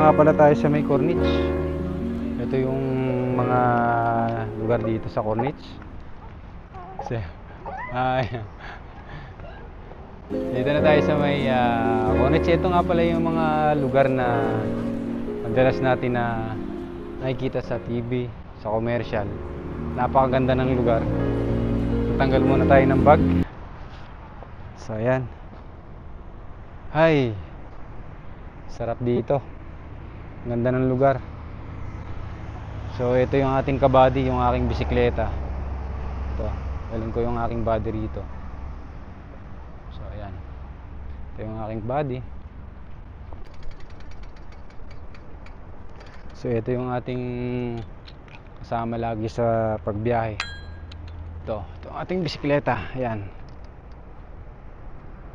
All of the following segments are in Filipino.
nga pala tayo sa may Corniche. Ito yung mga lugar dito sa Corniche. Kasi, dito na tayo sa may Corniche. Ito nga pala yung mga lugar na madalas natin na nakikita sa TV, sa commercial. Napakaganda ng lugar. Tanggal muna tayo ng bag. So ayan. Ay, sarap dito. Ganda ng lugar. So ito yung ating kabady, yung aking bisikleta. Ito, galing ko yung aking body rito. So ayan. Ito yung aking body. So ito yung ating kasama lagi sa pagbiyahe. Ito ang ating bisikleta. Ayan.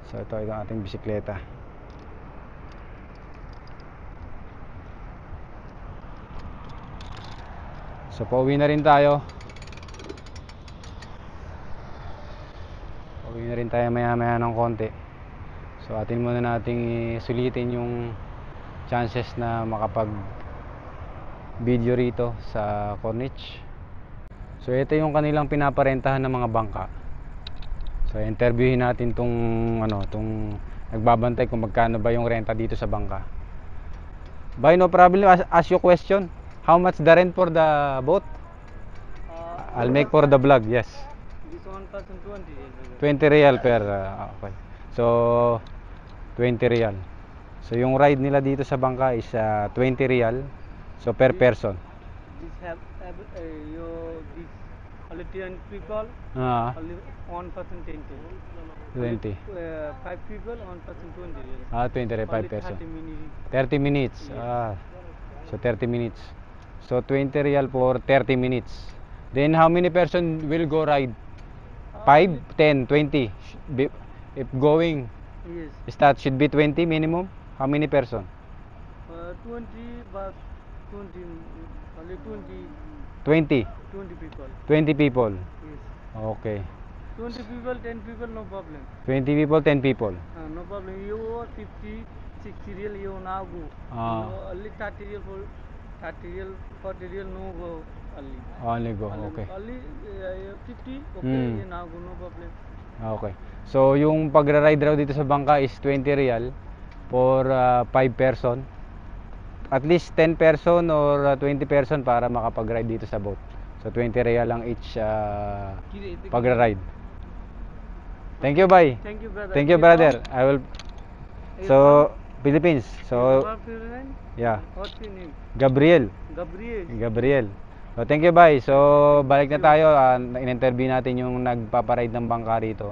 So ito ang ating bisikleta. So pauwi na rin tayo. Pauwi na rin tayo maya-maya ng konti. So atin muna nating sulitin yung chances na makapag video rito sa Corniche. So ito yung kanilang pinaparentahan ng mga bangka. So interviewin natin tong nagbabantay kung magkano ba yung renta dito sa bangka. Bye, no problem. Ask you question. How much the rent for the boat? I'll make for the vlog. Yes. This one person 20 real per okay. So 20 real. So yung ride nila dito sa bangka is 20 real. So per person. This have this only 10 people. Only 1 person 20. 10. 5 people 1 person 20. 20 real 5 person. 30 minutes. 30 minutes. Yes. So 30 minutes. So 20 real for 30 minutes. Then how many person will go ride? 5, 10, 20. If going, Yes. start should be 20 minimum. How many person? 20 but 20 only 20. 20 people. 20 people. Yes. Okay. 20 people 10 people no problem. 20 people, 10 people. No problem. You 50 60 real you now go. Only 30 real for 30 real 40 real no go only. Only go. Okay. Only 50 okay you now go no problem. Okay. So yung pagra-ride raw dito sa bangka is 20 real for 5 person. At least 10 person or 20 person para makapag-ride dito sa boat. So 20 real lang each pagra-ride. Thank you, bye. Thank you, brother. Thank you, brother. I will. So Philippines. So What's your name? yeah, What's your name? Gabriel. Gabriel. Gabriel. So thank you, bye. So balik na tayo. In-interview natin yung nagpaparide ng bangka rito.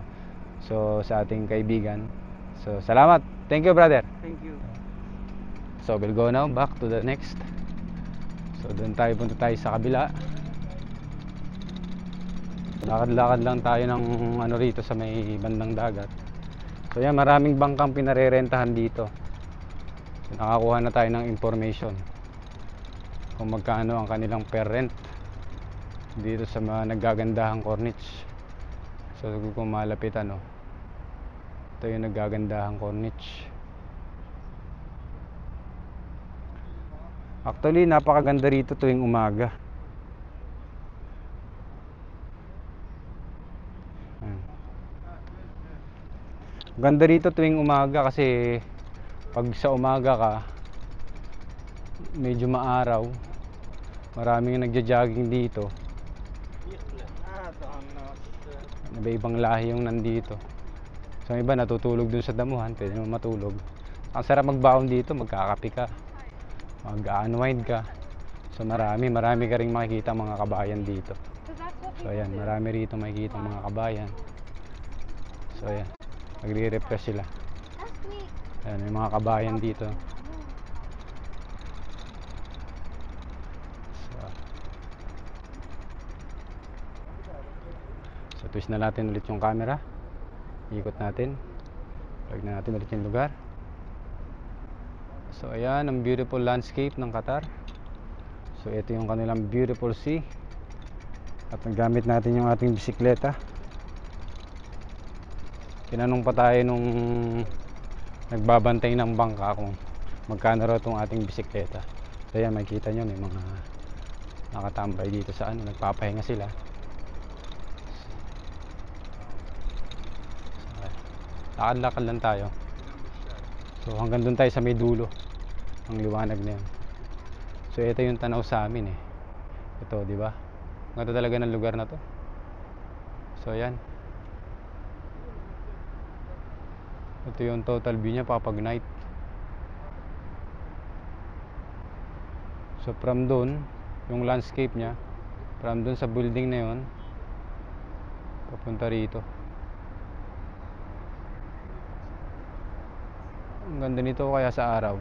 So sa ating kaibigan. So salamat. Thank you, brother. Thank you. So we'll go now back to the next. So doon tayo, punta tayo sa kabila. Lakad-lakad lang tayo ng rito sa may bandang dagat. So yan, maraming bangkang pinarerentahan dito. So, nakakuha na tayo ng information kung magkano ang kanilang per rent dito sa mga naggagandahang Corniche. So kung malapit ito yung naggagandahang Corniche. Actually, napakaganda rito tuwing umaga. Ganda rito tuwing umaga kasi pag sa umaga ka, medyo maaraw. Maraming nagja-jogging dito. Iba-ibang lahi yung nandito. So iba natutulog dun sa damuhan, pwede naman matulog. Ang sarap magbaon dito, magkakape ka, mag-unwind ka. So marami ka ring makikita mga kabayan dito. So ayan, marami rito makikita mga kabayan. So ayan, nagre-refresh sila. Ayan, may mga kabayan dito. So twist na natin ulit yung camera. Ikot natin. Plug na natin ulit yung lugar. So ayan, ang beautiful landscape ng Qatar. So ito yung kanilang beautiful sea. At nagamit natin yung ating bisikleta. Tinanong pa tayo nung nagbabantay ng bangka kung magkano raw itong ating bisikleta. So yan, makikita nyo may mga nakatambay dito sa ano, nagpapahinga sila. Lakad-lakad lang tayo. So hanggang dun tayo sa may dulo, ang liwanag na yun. So ito yung tanaw sa amin eh. Ito, di ba? Ganda talaga ng lugar na to. So ayan. Ito yung total view niya kapag night. So from doon, yung landscape niya, from doon sa building na yun, papunta rito. Ang ganda nito kaya sa araw.